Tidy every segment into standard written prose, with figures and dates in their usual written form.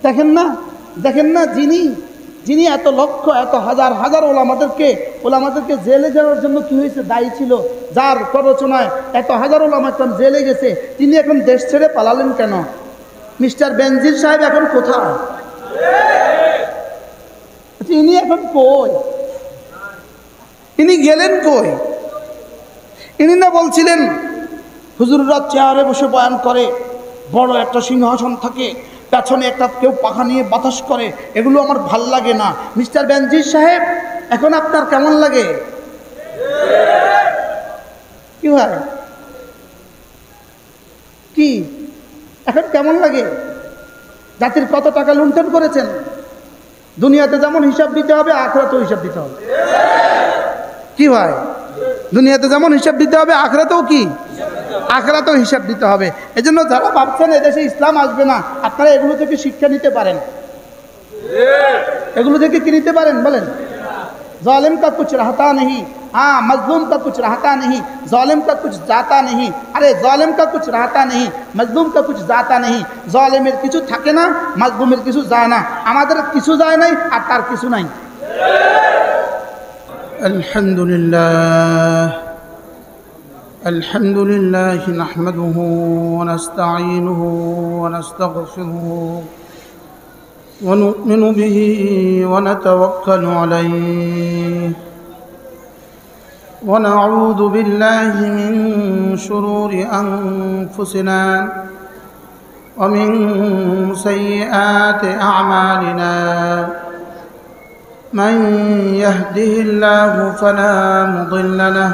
দেখেন না যিনি এত লক্ষ এত হাজার হাজার ওলামাদেরকে জেলে যাওয়ার জন্য কি হয়েছে দায়ী ছিল, যার প্ররোচনায় এত হাজার ওলামা একদম জেলে গেছে, তিনি এখন দেশ ছেড়ে পালালেন কেন? মিস্টার বেনজির সাহেব এখন কোথায়? ইনি এখন কই? ইনি গেলেন কই? ইনি না বলছিলেন হুজুররা চেয়ারে বসে বয়ান করে, বড় একটা সিংহাসন থাকে, পেছনে একটা কেউ পাখা নিয়ে বাতাস করে, এগুলো আমার ভাল লাগে না। মিস্টার বেনজির সাহেব এখন আপনার কেমন লাগে? কি ভাই, কি এখন কেমন লাগে? জাতির কত টাকা লুণ্ঠন করেছেন। দুনিয়াতে যেমন হিসাব দিতে হবে, আখিরাতেও হিসাব দিতে হবে। কি ভাই, দুনিয়াতে যেমন হিসাব দিতে হবে, আখিরাতেও কি? আখিরাতেও হিসাব দিতে হবে। এজন্য যারা ভাবছেন এদেশে ইসলাম আসবে না, আপনারা এগুলো থেকে শিক্ষা নিতে পারেন। এগুলো থেকে কি নিতে পারেন বলেন? जालिम का कुछ रहता नहीं, हाँ मजलूम का कुछ रहता नहीं, जालिम का कुछ जाता नहीं। अरे जालिम का कुछ रहता नहीं, मजलूम का कुछ जाता नहीं। जालिमेर किछु থাকে না, মাজলুমের কিছু যায় না। আমাদের কিছু যায় নাই আর তার কিছু নাই। আলহামদুলিল্লাহ নাহমাদুহু ওয়া নাস্তাঈনুহু ওয়া নাস্তাগফিরুহু ونؤمن به ونتوكل عليه ونعوذ بالله من شرور أنفسنا ومن سيئات أعمالنا من يهده الله فلا مضل له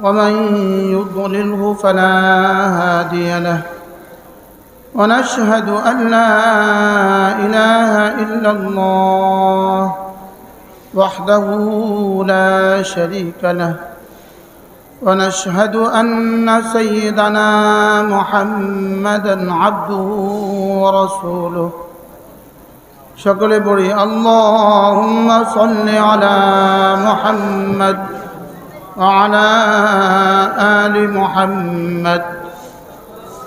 ومن يضلله فلا هادي له ونشهد أن لا إله إلا الله وحده لا شريك له ونشهد أن سيدنا محمدا عبده ورسوله شكر بري اللهم صل على محمد وعلى آل محمد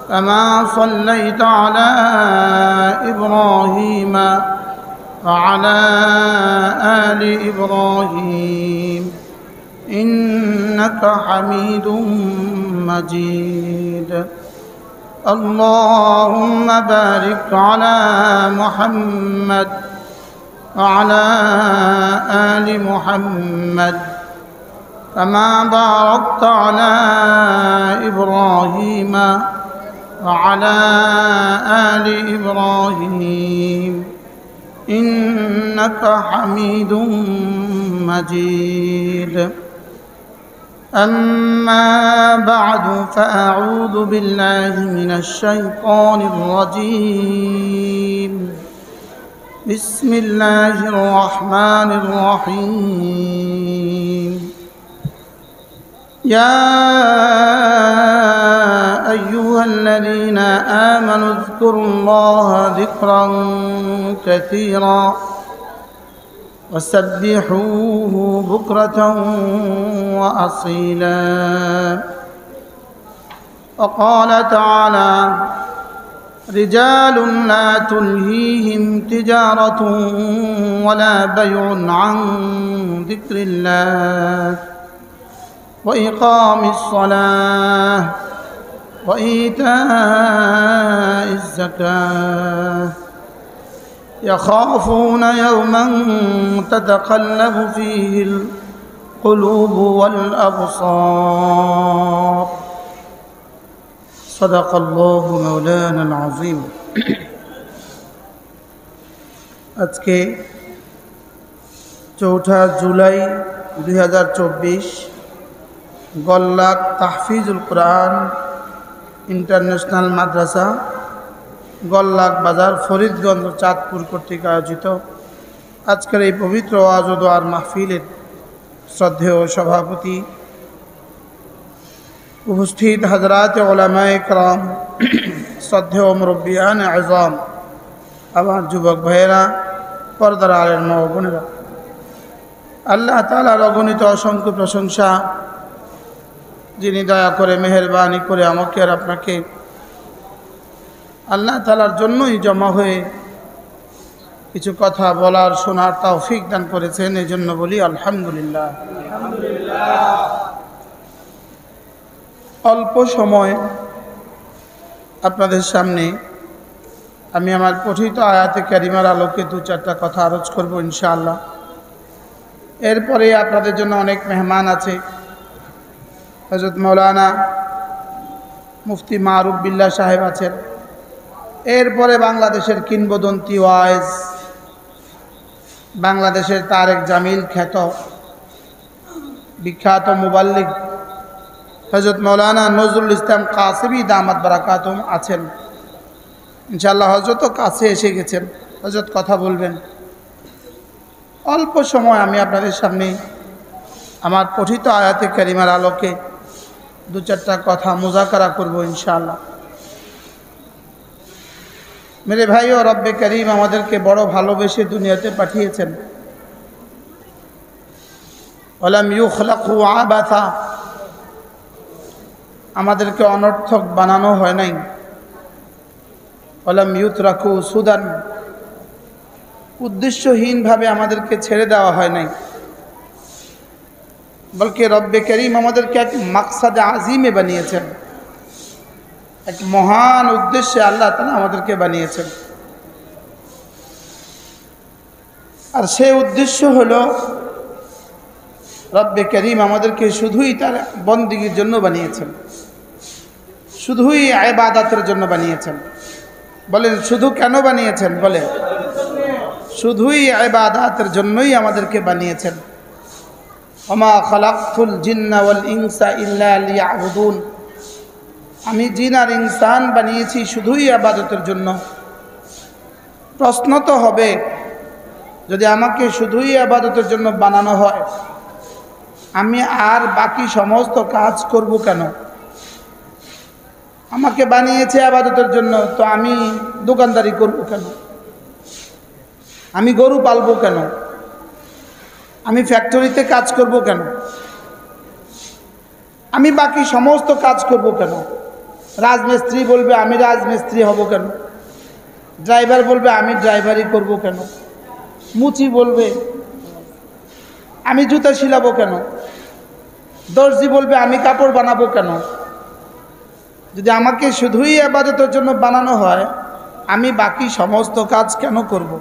كما صليت على إبراهيم وعلى آل إبراهيم إنك حميد مجيد اللهم بارك على محمد وعلى آل محمد كما باركت على إبراهيم وعلى آل إبراهيم إنك حميد مجيد أما بعد فأعوذ بالله من الشيطان الرجيم بسم الله الرحمن الرحيم يا أيها الذين آمنوا اذكروا الله ذكرا كثيرا وسبحوه بكرة وأصيلا وقال تعالى رجال لا تلهيهم تجارة ولا بيع عن ذكر الله وإقام الصلاة وإيتاء الزكاة يخافون يوما تتقلب فيه القلوب والأبصار صدق الله مولانا العظيم আজকে 4 জুলাই 2024 গল্লাক তাহফিজুল কোরআন ইন্টারন্যাশনাল মাদ্রাসা গল্লাক বাজার ফরিদগঞ্জ চাঁদপুর কর্তৃক আয়োজিত আজকের এই পবিত্র ওয়াজ ও দোয়ার মাহফিলের শ্রদ্ধেয় সভাপতি, উপস্থিত হযরত উলামায়ে কেরাম, শ্রদ্ধেয় মুরব্বিয়ান আযম, আমার যুবক ভাইয়েরা, পর্দার আড়ালের মা ও বোনেরা, আল্লাহ তাআলার অগণিত অসংখ্য প্রশংসা, যিনি দয়া করে মেহেরবানি করে আমাকে আর আপনাকে আল্লাহ তাআলার জন্যই জমা হয়ে কিছু কথা বলার শোনার তৌফিক দান করেছেন, এই জন্য বলি আলহামদুলিল্লাহ। অল্প সময় আপনাদের সামনে আমি আমার পঠিত আয়াতে কারিমার আলোকে দু চারটা কথা আরজ করব ইনশাআল্লাহ। এরপরে আপনাদের জন্য অনেক মেহমান আছে। হযরত মাওলানা মুফতি মারুফ বিল্লাহ সাহেব আছেন। এরপরে বাংলাদেশের কিংবদন্তি ওয়াইজ, বাংলাদেশের তারেক জামিল খ্যাত বিখ্যাত মুবাল্লিগ হযরত মাওলানা নজরুল ইসলাম কাসেমি দামাত বারাকাতুম আছেন। ইনশাআল্লাহ হযরতও কাছে এসে গেছেন, হযরত কথা বলবেন। অল্প সময় আমি আপনাদের সামনে আমার পঠিত আয়াতে কারিমার আলোকে দু চারটা কথা মুযাকারা করব ইনশাআল্লাহ। মেরে ভাই ও রব্বে করিম আমাদেরকে বড় ভালোবেসে দুনিয়াতে পাঠিয়েছেন। ওয়ালাম ইউখলাকু আবাথা, আমাদেরকে অনর্থক বানানো হয় নাই। ওয়ালাম ইউতরাকু সুদান, উদ্দেশ্যহীনভাবে আমাদেরকে ছেড়ে দেওয়া হয় নাই, বলকে রব্বে করিম আমাদেরকে এক মাকসাদে আজিমে বানিয়েছেন, এক মহান উদ্দেশ্যে আল্লাহ তাআলা আমাদেরকে বানিয়েছেন। আর সেই উদ্দেশ্য হলো রব্বে করিম আমাদেরকে শুধুই তার বন্দেগীর জন্য বানিয়েছেন, শুধুই ইবাদতের জন্য বানিয়েছেন। বলেন শুধু কেন বানিয়েছেন? বলে শুধুই ইবাদতের জন্যই আমাদেরকে বানিয়েছেন। ওমা খালাকতুল জিন্না ওয়াল ইনসা ইল্লা লিয়াবুদুন, আমি জিন আর ইনসান বানিয়েছি শুধুই ইবাদতের জন্য। প্রশ্ন তো হবে, যদি আমাকে শুধুই ইবাদতের জন্য বানানো হয়, আমি আর বাকি সমস্ত কাজ করব কেন? আমাকে বানিয়েছে ইবাদতের জন্য, তো আমি দোকানদারি করব কেন? আমি গরু পালবো কেন? আমি ফ্যাক্টরিতে কাজ করব কেন? আমি বাকি সমস্ত কাজ করব কেন? রাজমিস্ত্রি বলবে আমি রাজমিস্ত্রি হব কেন? ড্রাইভার বলবে আমি ড্রাইভারি করব কেন? মুচি বলবে আমি জুতা শিলাবো কেন? দর্জি বলবে আমি কাপড় বানাবো কেন? যদি আমাকে শুধুই ইবাদতের জন্য বানানো হয়, আমি বাকি সমস্ত কাজ কেন করব?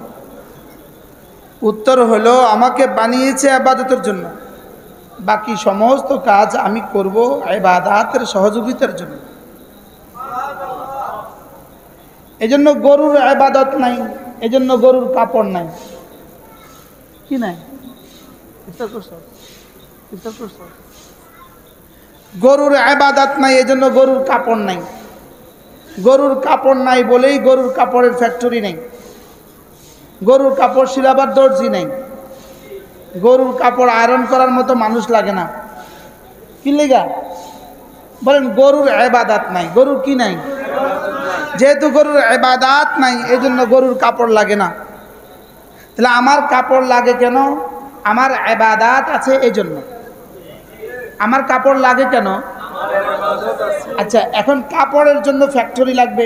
উত্তর হলো আমাকে বানিয়েছে ইবাদতের জন্য, বাকি সমস্ত কাজ আমি করব ইবাদতের সহযোগিতার জন্য। এজন্য গরুর ইবাদত নাই, এজন্য গরুর কাপড় নাই। কি নাই? গরুর ইবাদত নাই, এজন্য গরুর কাপড় নাই। গরুর কাপড় নাই বলেই গরুর কাপড়ের ফ্যাক্টরি নেই, গরুর কাপড় শিলাবার দর্জি নেই, গরুর কাপড় আয়রন করার মতো মানুষ লাগে না। কি লেগা? বলেন গরুর ইবাদত নাই। গরুর কি নাই? যেহেতু গরুর ইবাদত নাই, এই জন্য গরুর কাপড় লাগে না। তাহলে আমার কাপড় লাগে কেন? আমার ইবাদত আছে এই জন্য। আমার কাপড় লাগে কেন? আচ্ছা, এখন কাপড়ের জন্য ফ্যাক্টরি লাগবে,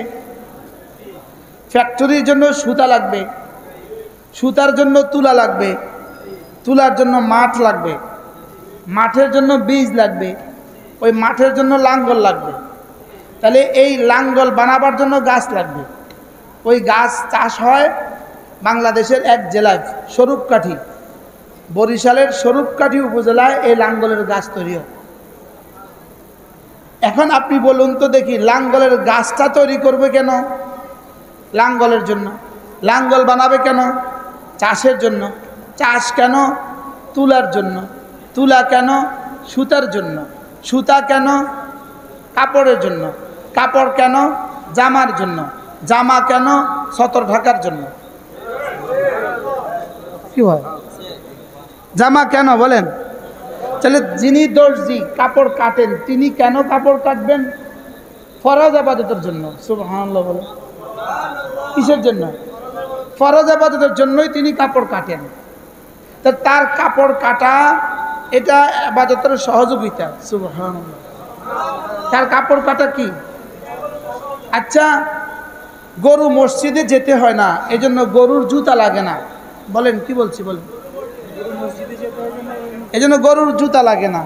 ফ্যাক্টরির জন্য সুতা লাগবে, সুতার জন্য তুলা লাগবে, তুলার জন্য মাঠ লাগবে, মাঠের জন্য বীজ লাগবে, ওই মাঠের জন্য লাঙ্গল লাগবে। তাহলে এই লাঙ্গল বানাবার জন্য গাছ লাগবে। ওই গাছ চাষ হয় বাংলাদেশের এক জেলায়, স্বরূপকাঠি, বরিশালের স্বরূপকাঠি উপজেলায় এই লাঙ্গলের গাছ তৈরি হয়। এখন আপনি বলুন তো দেখি, লাঙ্গলের গাছটা তৈরি করবে কেন? লাঙ্গলের জন্য। লাঙ্গল বানাবে কেন? চাষের জন্য। চাষ কেন? তুলার জন্য। তুলা কেন? সুতার জন্য। সুতা কেন? কাপড়ের জন্য। কাপড় কেন? জামার জন্য। জামা কেন? সতর ঢাকার জন্য। কি হয়? জামা কেন বলেন? তাহলে যিনি দর্জি কাপড় কাটেন, তিনি কেন কাপড় কাটবেন? ফরজ ইবাদতের জন্য। সুবহানাল্লাহ বলেন। কিসের জন্য? ফরজ ইবাদতের জন্যই তিনি কাপড় কাটেন। তা তার কাপড় কাটা এটা ইবাদতের সহযোগিতা। সুবহানাল্লাহ। তার কাপড় কাটা কি? আচ্ছা, গরু মসজিদে যেতে হয় না, এজন্য গরুর জুতা লাগে না। বলেন কি বলছি বলেন? এজন্য গরুর জুতা লাগে না।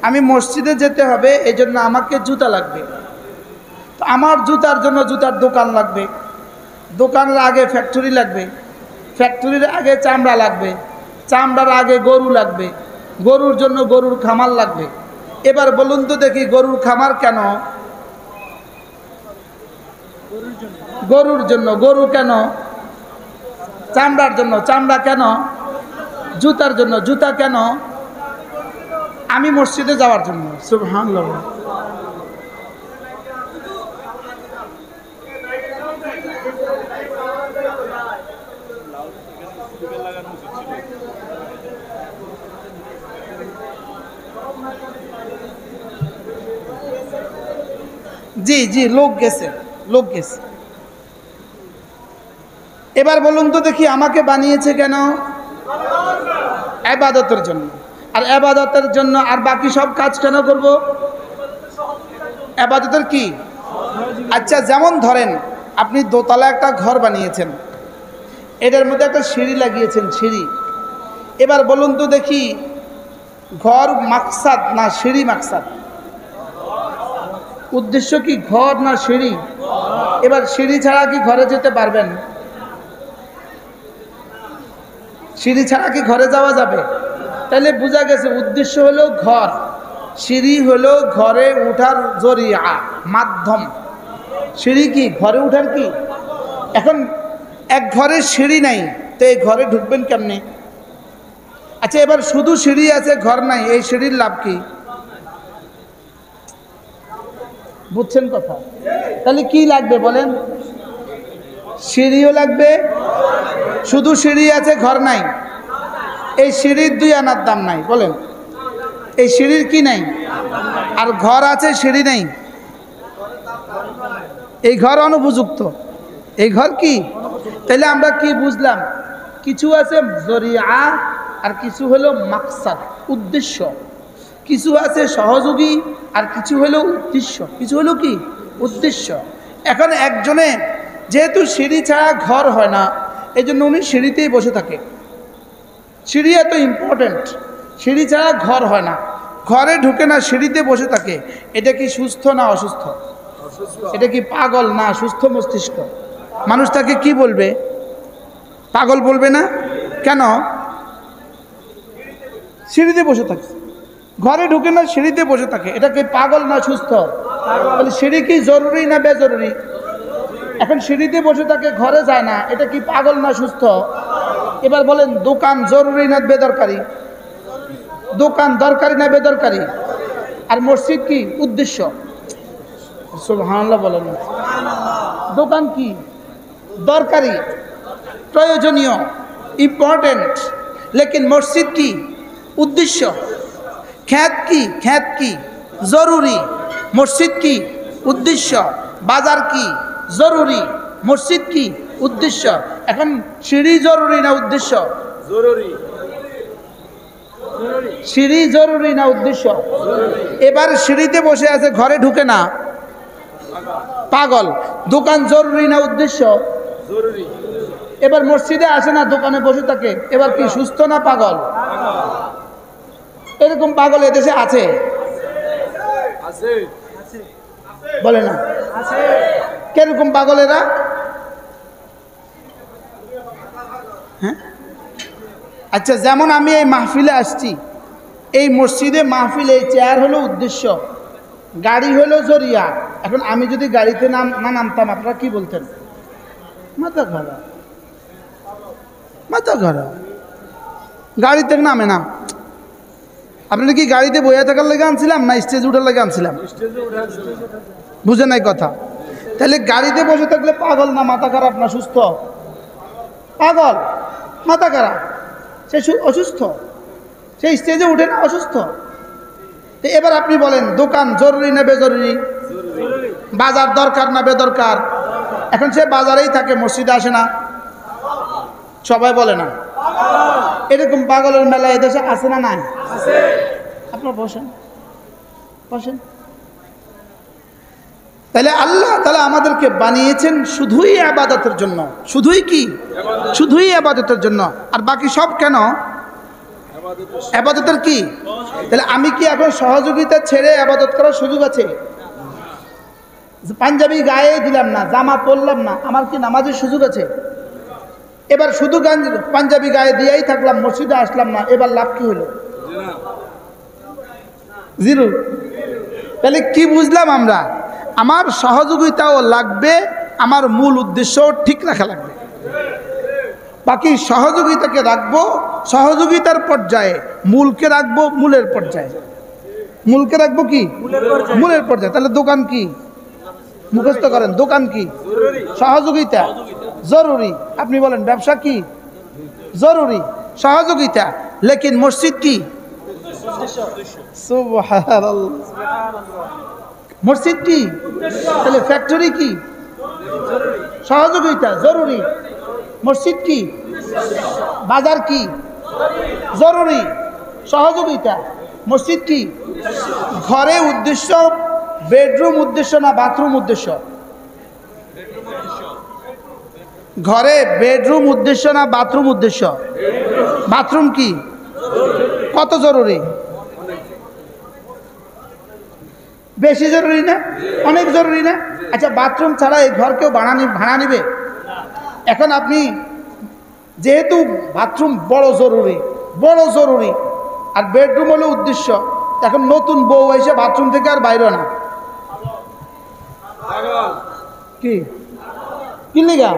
আমি মসজিদে যেতে হবে, এজন্য আমাকে জুতা লাগবে। তো আমার জুতার জন্য জুতার দোকান লাগবে, দোকানের আগে ফ্যাক্টরি লাগবে, ফ্যাক্টরির আগে চামড়া লাগবে, চামড়ার আগে গরু লাগবে, গরুর জন্য গরুর খামার লাগবে। এবার বলুন তো দেখি, গরুর খামার কেন? গরুর জন্য। গরু কেন? চামড়ার জন্য। চামড়া কেন? জুতার জন্য। জুতা কেন? আমি মসজিদে যাওয়ার জন্য। সুবহানাল্লাহ। জি জি, লোক গেছে, লোক গেছে। এবার বলুন তো দেখি, আমাকে বানিয়েছে কেন? ইবাদতের জন্য। আর ইবাদতের জন্য আর বাকি সব কাজ কেন করব? ইবাদতের কি? আচ্ছা, যেমন ধরেন আপনি দোতলা একটা ঘর বানিয়েছেন, এটার মধ্যে একটা সিঁড়ি লাগিয়েছেন, সিঁড়ি। এবার বলুন তো দেখি, ঘর মাকসাদ না সিঁড়ি মাকসাদ? উদ্দেশ্য কি ঘর না সিঁড়ি? এবার সিঁড়ি ছাড়া কি ঘরে যেতে পারবেন? সিঁড়ি ছাড়া কি ঘরে যাওয়া যাবে? তাহলে বোঝা গেছে উদ্দেশ্য হলো ঘর, সিঁড়ি হলো ঘরে ওঠার জরিয়া, মাধ্যম। সিঁড়ি কি ঘরে ওঠার কি? এখন এক ঘরে সিঁড়ি নাই, তো এই ঘরে ঢুকবেন কেমনে? আচ্ছা, এবার শুধু সিঁড়ি আছে, ঘর নাই, এই সিঁড়ির লাভ কি? বুঝছেন কথা? তাহলে কি লাগবে বলেন? সিঁড়িও লাগবে, শুধু সিঁড়ি আছে ঘর নাই। এই সিঁড়ির 2 আনার দাম নাই। বলেন, এই সিঁড়ির কি নাই? আর ঘর আছে, সিঁড়ি নেই, এই ঘর অনুপযুক্ত। এই ঘর কি? তাহলে আমরা কি বুঝলাম? কিছু আছে জরিয়া আর কিছু হলো মাকসাদ, উদ্দেশ্য। কিছু আছে সহযোগী আর কিছু হলো উদ্দেশ্য। কিছু হলো কি? উদ্দেশ্য। এখন একজনে যেহেতু সিঁড়ি ছাড়া ঘর হয় না, এই জন্য উনি সিঁড়িতেই বসে থাকে। সিঁড়ি এত ইম্পর্টেন্ট, সিঁড়ি ছাড়া ঘর হয় না, ঘরে ঢুকে না, সিঁড়িতে বসে থাকে। এটা কি সুস্থ না অসুস্থ? এটা কি পাগল না সুস্থ মস্তিষ্ক? মানুষ তাকে কি বলবে? পাগল বলবে না? কেন? সিঁড়িতে বসে থাকে, ঘরে ঢুকে না, সিঁড়িতে বসে থাকে। এটা কি পাগল না সুস্থ? তাহলে সিঁড়ি কি জরুরি না বেজরুরি? এখন সিঁড়িতে বসে থাকে, ঘরে যায় না, এটা কি পাগল না সুস্থ? এবার বলেন, দোকান জরুরি না বেদরকারি? দোকান দরকারি না বেদরকারি? আর মসজিদ কি? উদ্দেশ্য। সুবহানাল্লাহ বলেন। দোকান কি? দরকারি, প্রয়োজনীয়, ইম্পর্টেন্ট। লেকিন মসজিদ কি? উদ্দেশ্য। খ্যাত কি? খ্যাত কি? জরুরি। মসজিদ কি? উদ্দেশ্য। বাজার কি? জরুরি। মসজিদ কি? উদ্দেশ্য। এখন সিঁড়ি জরুরি না উদ্দেশ্য? জরুরি। সিঁড়ি জরুরি না উদ্দেশ্য? এবার সিঁড়িতে বসে আছে, ঘরে ঢুকে না, পাগল। দোকান জরুরি না উদ্দেশ্য? জরুরি। এবার মসজিদে আসে না, দোকানে বসে থাকে, এবার কি সুস্থ না পাগল? এরকম পাগল এদেশে আছে? বলে না? কিরকম পাগল এরা? হ্যাঁ, আচ্ছা, যেমন আমি এই মাহফিলে আসছি, এই মসজিদে মাহফিল, এই চেয়ার হলো উদ্দেশ্য, গাড়ি হলো জরিয়া। এখন আমি যদি গাড়িতে না নামতাম, আপনারা কি বলতেন? মাথা খারাপ, মাথা খারাপ, গাড়িতে নামে না। আপনারা কি গাড়িতে বইয়া থাকার লেগে আনছিলাম না স্টেজে উঠার লেগে আনছিলাম? বুঝে নাই কথা? তাহলে গাড়িতে বসে থাকলে পাগল না মাথা খারাপ না সুস্থ? পাগল, মাথা খারাপ, সে অসুস্থ, সে স্টেজে উঠে না, অসুস্থ। তো এবার আপনি বলেন, দোকান জরুরি না বেজরুরি? বাজার দরকার না বেদরকার? এখন সে বাজারেই থাকে, মসজিদে আসে না, সবাই বলে না? এরকম পাগলের মেলা এদেশে আছে না নাই? আপনার বসেন, বসেন। তাহলে আল্লাহ তাআলা আমাদেরকে বানিয়েছেন শুধুই ইবাদতের জন্য। শুধুই কি? শুধুই ইবাদতের জন্য। আর বাকি সব কেন? ইবাদতের কি? তাহলে আমি কি এখন সহযোগিতা ছেড়ে ইবাদত করার সুযোগ আছে? পাঞ্জাবি গায়ে দিলাম না, জামা পরলাম না, আমার কি নামাজের সুযোগ আছে? এবার শুধু পাঞ্জাবি গায়ে দিয়েই থাকলাম, মসজিদে আসলাম না, এবার লাভ কি হলো? জিরো। তাহলে কি বুঝলাম আমরা? আমার সহযোগিতাও লাগবে, আমার মূল উদ্দেশ্যও ঠিক রাখা লাগবে। বাকি সহযোগিতাকে রাখবো সহযোগিতার পর্যায়ে, মূলকে রাখবো মূলের পর্যায়ে। মূলকে রাখবো কি? মূলের পর্যায়ে। তাহলে দোকান কি? মুখস্থ করেন, দোকান কি? সহযোগিতা জরুরি। আপনি বলেন ব্যবসা কি? জরুরি, সহযোগিতা। লেকিন মসজিদ কি? সুবহানাল্লাহ। মসজিদ কি? তাহলে ফ্যাক্টরি কি? সহযোগিতা জরুরি। মসজিদ কি? বাজার কি? জরুরি, সহযোগিতা। মসজিদ কি? ঘরে উদ্দেশ্য বেডরুম উদ্দেশ্য না বাথরুম উদ্দেশ্য? ঘরে বেডরুম উদ্দেশ্য না বাথরুম উদ্দেশ্য? বাথরুম কি? কত জরুরি? বেশি জরুরি না? অনেক জরুরি না? আচ্ছা, বাথরুম ছাড়া এই ঘর কেউ ভাড়া নিবে? এখন আপনি যেহেতু বাথরুম বড় জরুরি আর বেডরুম হলো উদ্দেশ্য, এখন নতুন বউ এসে বাথরুম থেকে আর বাইরে না, কি কি লিগা?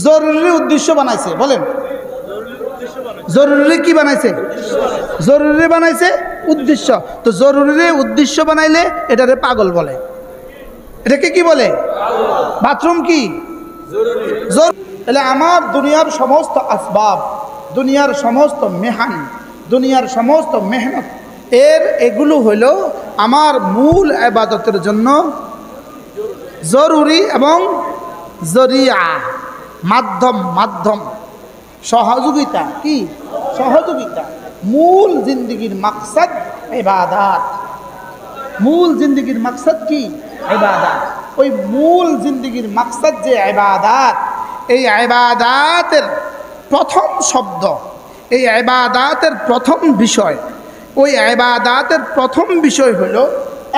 জরুরি উদ্দেশ্য বানাইছে। বলেন, জরুরি কি বানাইছে? জরুরি বানাইছে উদ্দেশ্য। তো জরুরি উদ্দেশ্য বানাইলে এটারে পাগল বলে। এটাকে কি বলে? বাথরুম কি? তাহলে আমার দুনিয়ার সমস্ত আসবাব, দুনিয়ার সমস্ত মেহান, দুনিয়ার সমস্ত মেহনত এগুলো হলো আমার মূল ইবাদতের জন্য জরুরি এবং জরিয়া, মাধ্যম, সহযোগিতা। কি সহযোগিতা? মূল জিন্দেগির মাকসাদ ইবাদত। মূল জিন্দেগির মাকসাদ কি? ইবাদত। ওই মূল জিন্দেগির মাকসাদ যে ইবাদত, এই ইবাদতের প্রথম শব্দ, এই ইবাদতের প্রথম বিষয়, ওই ইবাদতের প্রথম বিষয় হলো,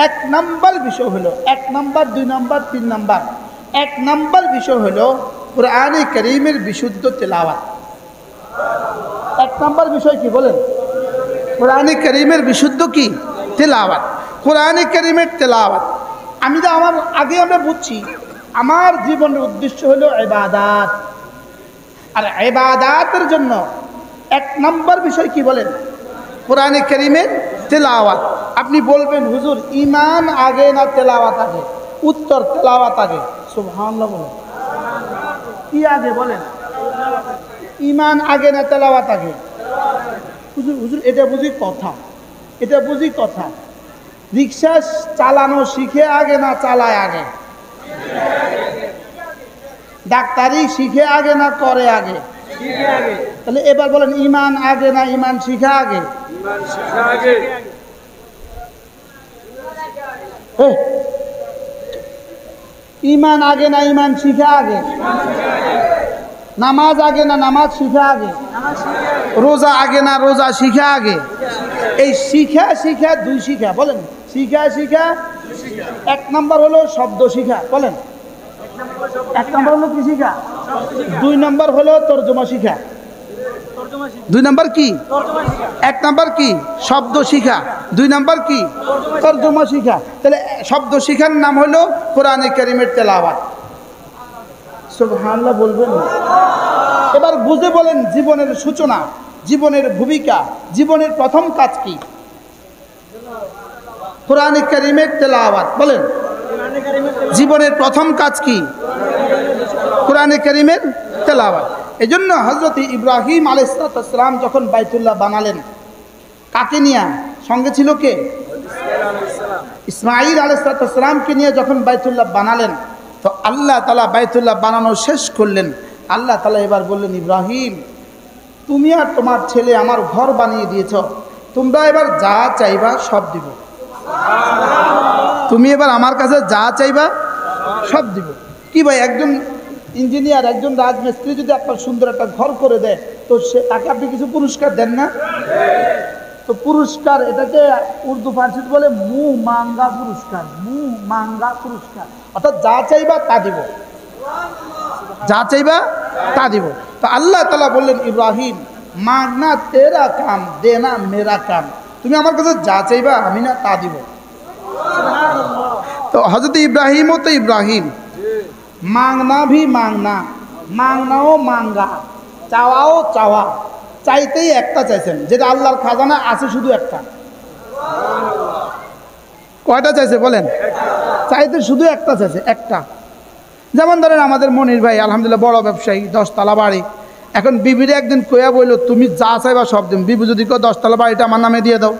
এক নাম্বার বিষয় হলো, 1 নাম্বার 2 নাম্বার 3 নাম্বার, 1 নাম্বার বিষয় হলো কুরআনে কারীমের বিশুদ্ধ তেলাওয়াত। 1 নাম্বার বিষয় কি বলেন? কুরআনে কারীমের বিশুদ্ধ কি? তেলাওয়াত। কুরআনে কারীমের তেলাওয়াত। আমরা বুঝছি আমার জীবনের উদ্দেশ্য হলো ইবাদত, আর ইবাদতের জন্য 1 নাম্বার বিষয় কি বলেন? কুরআনে কারীমের তেলাওয়াত। আপনি বলবেন হুজুর ঈমান আগে না তেলাওয়াত আগে? উত্তর তেলাওয়াত আগে। সুবহানাল্লাহ বলেন। কি আগে বলেন? ঈমান আগে না তেলাওয়াত আগে? হুজুর এটা বুঝি কথা, এটা বুঝি কথা। রিকশা চালানো শিখে আগে না চালায় আগে? ডাক্তারি শিখে আগে না করে আগে? তাহলে এবার বলেন ঈমান আগে না ঈমান শিখা আগে? ঈমান আগে না ঈমান শিখা আগে? নামাজ আগে না নামাজ শিখা আগে? রোজা আগে না রোজা শিখা আগে? এই শিখা 2 শিখা বলেন। শিখা 1 নাম্বার হলো শব্দ শিখা। বলেন, 1 নাম্বার হলো কি শিখা? 2 নাম্বার হলো তর্জমা শিখা। 2 নাম্বার কি? 1 নাম্বার কি? শব্দ শিখা। 2 নাম্বার কি? তর্জমা শিখা। তাহলে শব্দ শিখার নাম হলো কোরআনে কারীমের তেলাওয়াত। সুবহানাল্লাহ বলবেন না? এবার বুঝে বলেন জীবনের সূচনা, জীবনের ভূমিকা, জীবনের প্রথম কাজ কি? কোরআনে কারীমের তেলাওয়াত। বলেন, জীবনের প্রথম কাজ কি? কোরআনে কারীমের তেলাওয়াত। এজন্য হযরত ইব্রাহিম আলাইহিস সালাম যখন বাইতুল্লাহ বানালেন, কাকে নিয়ে? সঙ্গে ছিল কে? ইসমাঈল আলাইহিস সালামকে নিয়ে যখন বাইতুল্লাহ বানালেন, তো আল্লাহ তাআলা বাইতুল্লাহ বানানো শেষ করলেন। আল্লাহ তাআলা এবার বললেন, ইব্রাহিম তুমি আর তোমার ছেলে আমার ঘর বানিয়ে দিয়েছ, তোমরা এবার যা চাইবা সব দিব। তুমি এবার আমার কাছে যা চাইবা সব দিব। কি ভাই, একজন ইঞ্জিনিয়ার, একজন রাজমিস্ত্রি যদি আপনার সুন্দর একটা ঘর করে দেয়, তো সে তাকে আপনি কিছু পুরস্কার দেন না? তো পুরস্কার, এটাকে উর্দু ফার্সি বলে মুহ মাঙ্গা পুরস্কার, মুহ মাঙ্গা পুরস্কার। অর্থাৎ যা চাইবা তা দিব, যা চাইবা তা দিব। তো আল্লাহ তাআলা বললেন, ইব্রাহিম মাগনা তেরা কাম, দেনা মেরা কাম। তুমি আমার কাছে যা চাইবা আমি না তা দিব। তো হযরত ইব্রাহিমও তো ইব্রাহিম, মাংনা ভি মাংনা, মাংনাও মাঙ্গা, চাওয়াও চাওয়া, চাইতেই একটা চাইছেন, যেটা আল্লাহর খাজানা আছে শুধু একটা। কয়টা চাইছে বলেন? চাইতে শুধু একটা চাইছে, একটা। যেমন ধরেন আমাদের মনির ভাই আলহামদুলিল্লাহ বড় ব্যবসায়ী, 10 তলা বাড়ি। এখন বিবিরে একদিন কইয়া বলল, তুমি যা চাইবা সব দিন। বিবি যদি কয় 10 তলা বাড়িটা আমার নামে দিয়ে দাও,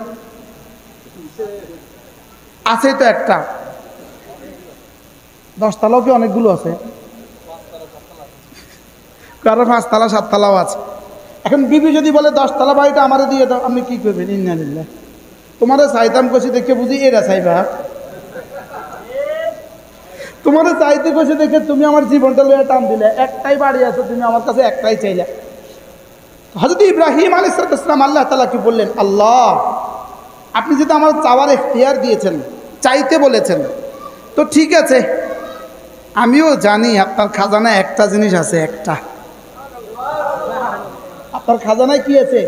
আছে তো একটা। 10 তলাও কি অনেকগুলো আছে? কারো 5 তলা 7 তলাও আছে। এখন বিবি যদি বলে 10 তলা বাড়িটা আমারে দিয়ে দাও, আপনি কি করবেন? ইন্নালিল্লাহ, তোমারে চাইতাম কইছি দেখে বুঝি এরা চাইবা, তোমারে চাইতে কইছি দেখে তুমি আমার জীবনটা লইয়া টান দিলে। একটাই বাড়ি আছে, তুমি আমার কাছে একটাই চাইলে। হযরত ইব্রাহিম আলাইহিস সালাম আল্লাহ তাআলা কি বললেন, আল্লাহ আপনি যদি আমার চাওয়ার ইখতিয়ার দিয়েছেন, চাইতে বলেছেন, তো ঠিক আছে, আমিও জানি আপনার খাজানায় একটা জিনিস আছে, একটা। আপনার খাজানায় কি আছে?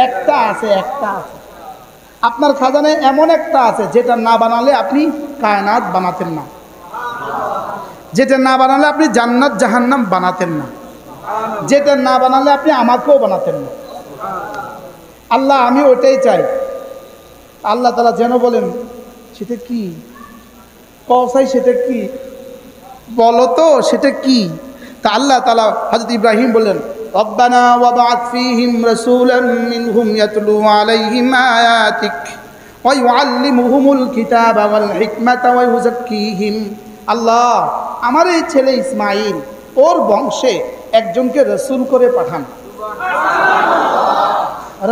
একটা আছে, একটা আছে। আপনার খাজানায় এমন একটা আছে যেটা না বানালে আপনি কায়নাত বানাতেন না, যেটা না বানালে আপনি জান্নাত জাহান্নাম বানাতেন না, যেটা না বানালে আপনি আমাকেও বানাতেন না। আল্লাহ আমি ওইটাই চাই। আল্লাহ তাআলা যেন বলেন, সেটা কি? কসাই সেটা কি বলো তো, সেটা কি? তা আল্লাহ তাআলা হযরত ইব্রাহিম বললেন, রব্বানা ওয়াবআথ ফীহিম রাসূলাম মিনহুম ইয়াতলু আলাইহিম আয়াতিক ওয়া ইউআল্লিমুহুমুল কিতাবা ওয়াল হিকমাতা ওয়া ইউযাক্কিহিম। আল্লাহ আমার এই ছেলে ইসমাঈল, ওর বংশে একজনকে রাসূল করে পাঠান।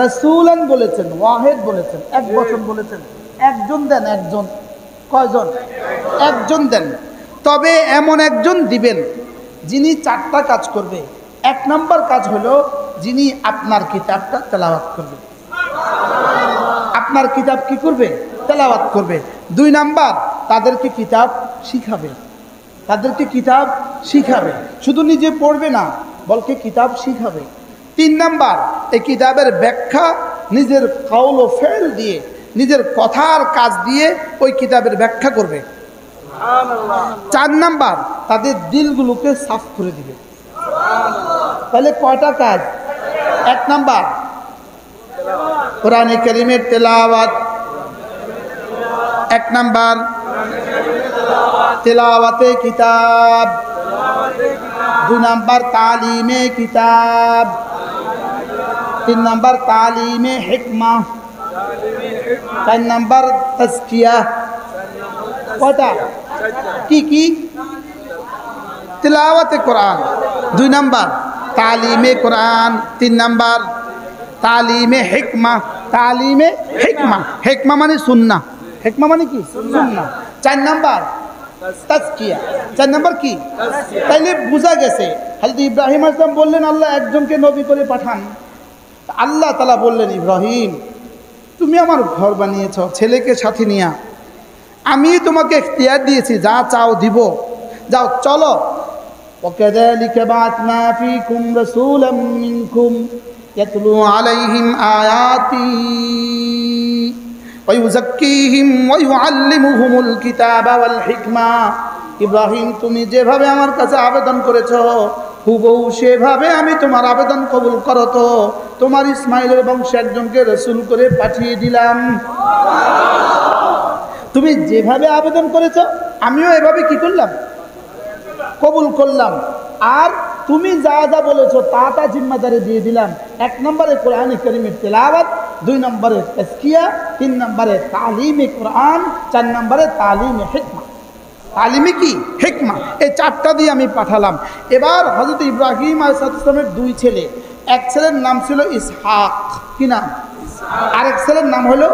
রাসূলান বলেছেন, ওয়াহিদ বলেছেন, এক বচন বলেছেন, একজন দেন, একজন। কয়জন? একজন দেন। তবে এমন একজন দিবেন যিনি 4টা কাজ করবে। 1 নম্বর কাজ হলো যিনি আপনার কিতাবটা তেলাওয়াত করবে। আপনার কিতাব কি করবে? তেলাওয়াত করবে। 2 নাম্বার তাদেরকে কিতাব শিখাবে, তাদেরকে কিতাব শিখাবে। শুধু নিজে পড়বে না, বলকে কিতাব শিখাবে। 3 নাম্বার এই কিতাবের ব্যাখ্যা নিজের কাউল ও ফেল দিয়ে, নিজের কথার কাজ দিয়ে ওই কিতাবের ব্যাখ্যা করবে। 4 নাম্বার তাদের দিলগুলোকে সাফ করে দিবে। তাহলে কয়টা কাজ? 1 নাম্বার কোরআনে কারীমের তেলাওয়াত, 1 নাম্বার তেলাওয়াতে কিতাব, 2 নাম্বার তালিমে কিতাব, 3 নাম্বার তালিমে হিকমা, 4 নাম্বার তাজকিয়া। কয়টা? কি কি? তিলাওয়াতে কোরআন, 2 নাম্বার তালিমে কোরআন, 3 নাম্বার তালিমে হিকমা। তালিমে হিকমা, হিকমা মানে সুন্নাহ, হিকমা মানে কি? সুন্নাহ। 4 নাম্বার তাজকিয়া। 4 নাম্বার কি? তাইলে বোঝা গেছে হযরত ইব্রাহিম আলাইহিস সালাম বললেন, আল্লাহ একজনকে নবী করে পাঠান। আল্লাহ তাআলা বললেন, ইব্রাহিম তুমি আমার ঘর বানিয়েছ ছেলেকে সাথে নিয়া, আমি তোমাকে ইখতিয়ার দিয়েছি, যা চাও দিব, যাও চলো। ওয়াকাযালিকা বা'আথনা ফীকুম রাসূলাম মিনকুম ইয়াতলু আলাইহিম আয়াতি ওয়া ইউযাক্কিহিম ওয়া ইউআল্লিমুহুমুল কিতাবা ওয়াল হিকমা। ইব্রাহিম তুমি যেভাবে আমার কাছে আবেদন করেছো, হুবহু সেভাবে আমি তোমার আবেদন কবুল করো। তো তোমার ইসমাইলের বংশে একজনকে রাসূল করে পাঠিয়ে দিলাম। তুমি যেভাবে আবেদন করেছো আমিও এভাবে কি করলাম? কবুল করলাম। আর তুমি যা যা বলেছো তা তা জিম্মাদারি দিয়ে দিলাম। 1 নম্বরে কোরআনে কারীমের তেলাওয়াত, 2 নম্বরে তাজকিয়া, 3 নম্বরে তালিমে কোরআন, 4 নম্বরে তালিমে হিকমা। তালিমে কি? হিকমা। এই 4টা দিয়ে আমি পাঠালাম। এবার হযরত ইব্রাহিম আলাইহিস সালামের 2 ছেলে, এক ছেলের নাম ছিল ইসহাক, কি নাম? আরেক ছেলের নাম হলো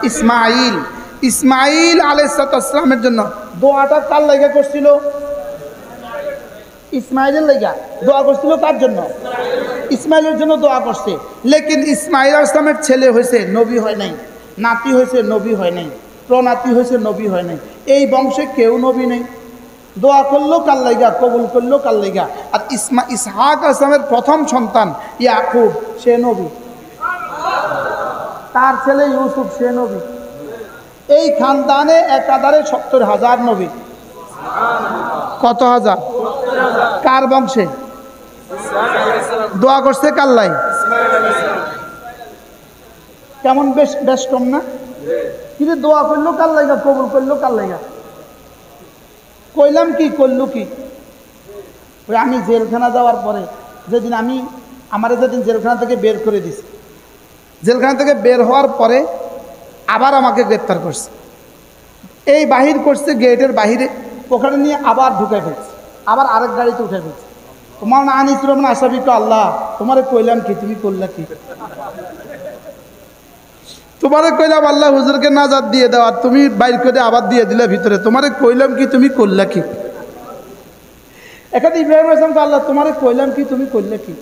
ইসমাঈল। ইসমাইল আলাইহিস সালামের জন্য দোয়াটা কার লাগা করছিল? ইসমাইলের লাগা দোয়া করছিল। কার জন্য? ইসমাইলের জন্য দোয়া করছে। লেকিন ইসমাইল আলাইহিস সালামের ছেলে হয়েছে, নবী হয় নাই। নাতি হয়েছে, নবী হয় নাই। প্রনাতি হয়েছে, নবী হয় নাই। এই বংশে কেউ নবী নেই। দোয়া করলো কার লাগা, কবুল করলো কার লাগা। আর ইসহাক আলাইহিস সালামের প্রথম সন্তান ইয়াকুব, সে নবী। তার ছেলে ইউসুফ, সে নবী। এই খানদানে একাধারে 70,000 নবী। কত হাজার? কার বংশে? দোয়া করছে কার লাই? কেমন বেশ কম না? কিন্তু দোয়া করলো কার লাগা, কবুল করলো কার লাগা? কইলাম কি, করলো কি? আমি জেলখানা যাওয়ার পরে যেদিন আমারে যেদিন জেলখানা থেকে বের করে দিছে, জেলখানা থেকে বের হওয়ার পরে আবার আমাকে গ্রেপ্তার করছে। এই বাহির করছে গেটের বাহিরে, ওখানে নিয়ে আবার ঢুকে ফেলছে, আবার আরেক গাড়িতে উঠে ফেলছে। তোমার না আনিস রহমান আসাবিক আল্লাহ, তোমারে কইলাম কি, তুমি করলা কি? তোমারে কইলাম আল্লাহ হুজুরকে নাজাত দিয়ে দাও, আর তুমি বাইর করে আবার দিয়ে দিলে ভিতরে। তোমারে কইলাম কি, তুমি করলা কি? এখানে ইব্রাহিম আলাইহিস সালাম, আল্লাহ তোমারে কইলাম কি, তুমি করলে কি?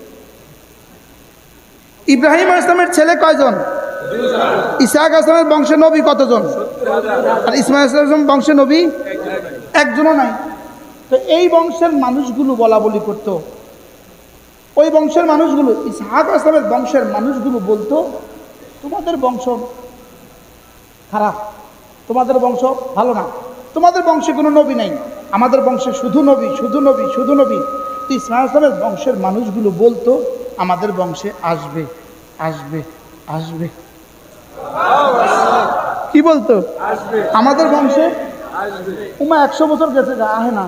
ইব্রাহিম আলাইহিস সালামের ছেলে কয়জন? ইসহাক আলাইহিস সালামের বংশে নবী কতজন? আর ইসমাঈল আলাইহিস সালামের বংশে নবী একজনও নাই। তো এই বংশের মানুষগুলো বলা বলি করতো, ওই বংশের মানুষগুলো, ইসহাক আলাইহিস সালামের বংশের মানুষগুলো বলতো, তোমাদের বংশ খারাপ, তোমাদের বংশ ভালো না, তোমাদের বংশে কোনো নবী নাই, আমাদের বংশে শুধু নবী, শুধু নবী, শুধু নবী। তো ইসমাঈল আলাইহিস সালামের বংশের মানুষগুলো বলতো, আমাদের বংশে আসবে, আসবে, আসবে। কি বলতো? আমাদের বংশে উমা 100 বছর গেছে গা, আহে না।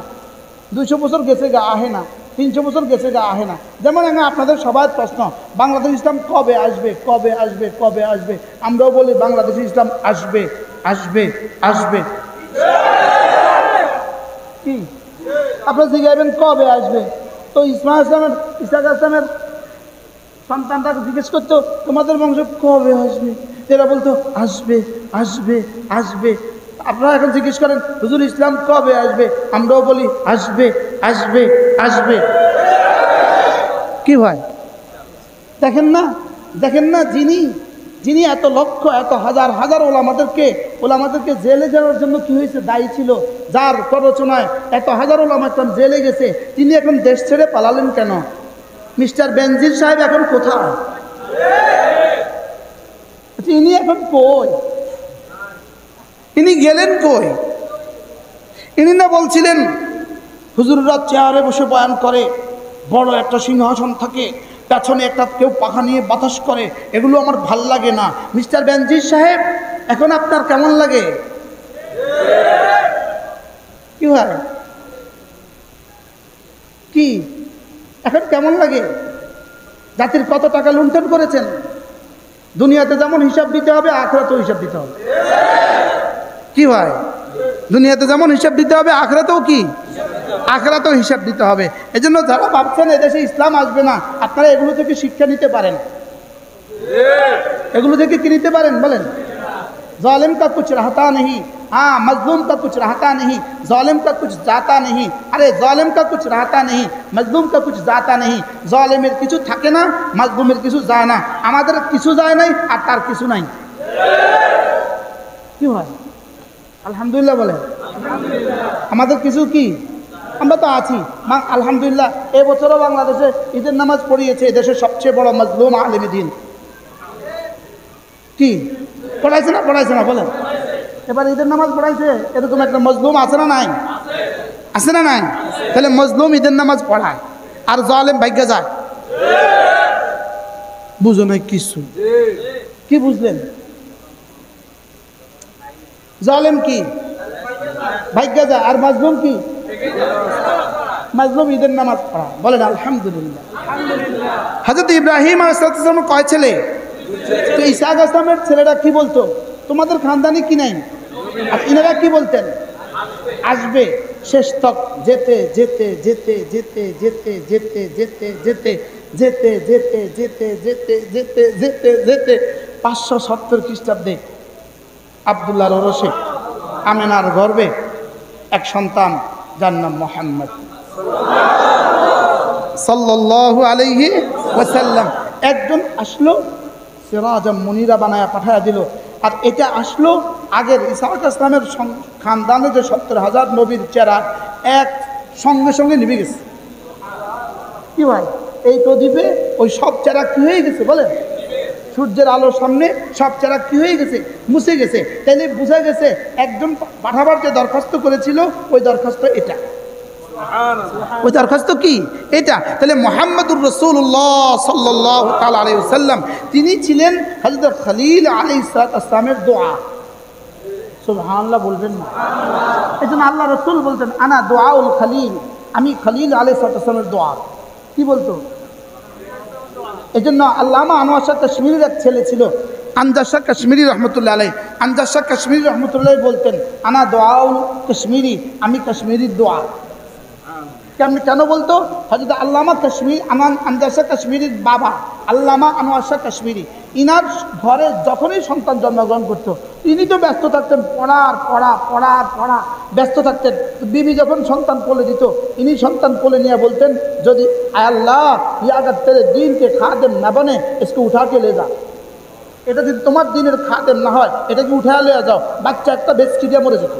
200 বছর গেছে গা, আহে না। 300 বছর গেছে গা, আহে না। যেমন আপনাদের সবার প্রশ্ন, বাংলাদেশ ইসলাম কবে আসবে, কবে আসবে, কবে আসবে? আমরাও বলি বাংলাদেশ ইসলাম আসবে, আসবে, আসবে। কি আপনারা জিজ্ঞাসা কবে আসবে? তো ইসহাক আলাইহিস সালামের সন্তানরা জিজ্ঞেস করতো, তোমাদের বংশ কবে আসবে? এরা বলতো আসবে, আসবে, আসবে। আপনারা এখন জিজ্ঞেস করেন হুজুর ইসলাম কবে আসবে? আমরাও বলি আসবে, আসবে, আসবে। কি হয় দেখেন না, দেখেন না, যিনি এত লক্ষ, এত হাজার হাজার ওলামাদেরকে জেলে যাওয়ার জন্য কি হয়েছে দায়ী ছিল, যার প্ররোচনায় এত হাজার ওলামা ইকরাম জেলে গেছে, তিনি এখন দেশ ছেড়ে পালালেন কেন? মিস্টার বেনজির সাহেব এখন কোথায়? ইনি এখন কই? ইনি গেলেন কই? ইনি না বলছিলেন হুজুররা চেয়ারে বসে বয়ান করে, বড় একটা সিংহাসন থাকে, পেছনে একটা কেউ পাখা নিয়ে বাতাস করে, এগুলো আমার ভাল লাগে না। মিস্টার বেনজির সাহেব এখন আপনার কেমন লাগে? কি হয় কি এখন কেমন লাগে? জাতির কত টাকা লুণ্ঠন করেছেন। দুনিয়াতে যেমন হিসাব দিতে হবে, আখিরাতেও হিসাব দিতে হবে। কি হয়? দুনিয়াতে যেমন হিসাব দিতে হবে, আখিরাতেও কি? আখিরাতেও হিসাব দিতে হবে। এজন্য যারা ভাবছেন এদেশে ইসলাম আসবে না, আপনারা এগুলো থেকে শিক্ষা নিতে পারেন। এগুলো থেকে কি নিতে পারেন বলেন? जालिम का कुछ रहता नहीं, हाँ मजलूम का कुछ रहता नहीं, जालिम का कुछ जाता नहीं। अरे जालिम का कुछ रहता नहीं, मजलूम का कुछ जाता नहीं। जालिमेर किछु থাকে না, মাজলুমের কিছু যায় না। আমাদের কিছু যায় নাই আর তার কিছু নাই। কি হয়? আলহামদুলিল্লাহ বলেন। আমাদের কিছু কি? আমরা তো আছি আলহামদুলিল্লাহ। এবছরও বাংলাদেশে ঈদের নামাজ পড়িয়েছে দেশের সবচেয়ে বড় মজলুম আলেম দ্বীন। কি পড়াইছে না? পড়াইছে না বলেন? এবার ঈদের নামাজ পড়াইছে, এরকম একটা মজলুম আছে না নাই? আছে না নাই? তাহলে মজলুম ঈদের নামাজ পড়ায় আর জালেম ভাগ্যে যায়। বুঝো না কিছু? কি বুঝলেন? জালেম কি ভাগ্যে যায় আর মজলুম কি? মজলুম ঈদের নামাজ পড়ায়। বলেন আলহামদুলিল্লাহ। হযরত ইব্রাহিম আলাইহিস সালাম কয় ছেলে? তো ইসহাক আলাইহিস সালামের ছেলেরা কি বলতো? তোমাদের খানদানি কি নাই? আর ইনারা কি বলতেন? আসবে। শেষ তক যেতে যেতে যেতে যেতে যেতে যেতে যেতে যেতে যেতে যেতে যেতে যেতে যেতে যেতে যেতে 570 খ্রিস্টাব্দে আব্দুল্লাহর ওরসে আমেনার গর্ভে এক সন্তান, যার নাম মুহাম্মদ সাল্লাল্লাহু আলাইহি ওয়াসাল্লাম। একজন আসলো, সিরাজাম মুনিরা বানায়া পাঠায়া দিল। আর এটা আসলো আগের ইসহাক ইসলামের খানদানে যে 70,000 নবীর চেহারা এক সঙ্গে সঙ্গে নিভে গেছে। কি ভাই, এই প্রদীপে ওই সব চেহারা কি হয়ে গেছে বলেন? সূর্যের আলোর সামনে সব চেহারা কি হয়ে গেছে? মুছে গেছে। তাইলে বোঝা গেছে একজন পাঠাবার যে দরখাস্ত করেছিল ওই দরখাস্ত এটা, ওই দরখাস্ত কি এটা। তাহলে মুহাম্মদুর রাসূলুল্লাহ সাল্লাল্লাহু তাআলা আলাইহি ওয়াসাল্লাম তিনি ছিলেন হযরত খলিল আলাইহিস সালামের দোয়া। সুবহানাল্লাহ বলবেন না? এজন্য আল্লাহ রাসূল বলতেন আনা দুআউল খলিল, আমি খলিল আলাইহিস সালামের দোয়া। কি বলতো? এজন্য আল্লামা আনোয়ার শাহ কাশ্মীরির এক ছেলে ছিল আনজার শাহ কাশ্মীরি রহমতুল্লাহ আলাইহি। আনজার শাহ কাশ্মীরি রহমতুল্লাহ বলতেন আনা দুআউল কাশ্মীরি, আমি কাশ্মীরির দোয়া। কেন বলতো? হযরত আল্লামা কাশ্মীরি আনজার শাহ কাশ্মীরির বাবা আল্লামা আনোয়ার শাহ কাশ্মীরি, ইনার ঘরে যখনই সন্তান জন্মগ্রহণ করতো তিনি তো ব্যস্ত থাকতেন পড়া ব্যস্ত থাকতেন। বিবি যখন সন্তান কোলে দিত ইনি সন্তান কোলে নিয়ে বলতেন, যদি আল্লাহ ये अगर तेरे दीन के खादिम ना बने इसको उठा के ले जा। এটা যদি তোমার দিনের খাদেম না হয় এটাকে উঠা নিয়ে যাও। বাচ্চা একটা বেস্টি দিয়ে মরে যেত।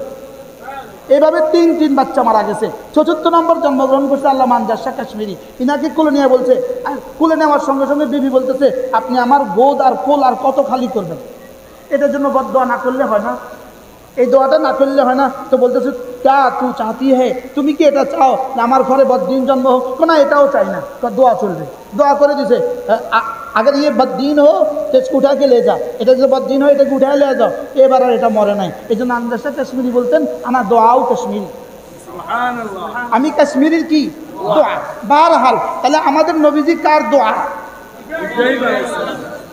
এইভাবে তিন বাচ্চা মারা গেছে। ৪৪ নম্বর জন্মগ্রহণ করছে আল্লামা আনজার শাহ কাশ্মীরি। ইনাকে কোলে নিয়ে বলছে, কোলে নেওয়ার সঙ্গে সঙ্গে বিবি বলতেছে আপনি আমার গোদ আর কোল আর কত খালি করবেন। এটার জন্য বদদোয়া না করলে হয় না, এই দোয়াটা না করলে হয় না। তো বলতেছে ক্যা তু চাহতি হে, তুমি কি এটা চাও না আমার ঘরে বদদিন জন্ম হোক? না এটাও চাই না, দোয়া চলবে। দোয়া করে দিছে अगर ये बददीन हो तो इसको उठा के ले जा, এটা যদি বদদিন হয় এটাকে উঠা ले যাও। এবার আর এটা মরে নাই। এই জন্য আনজার শাহ কাশ্মীরি বলতেন আনা দোয়াও কাশ্মীরি, আমি কাশ্মীরির কি দোয়া। বারহাল তাহলে আমাদের নবীজি কার দোয়া?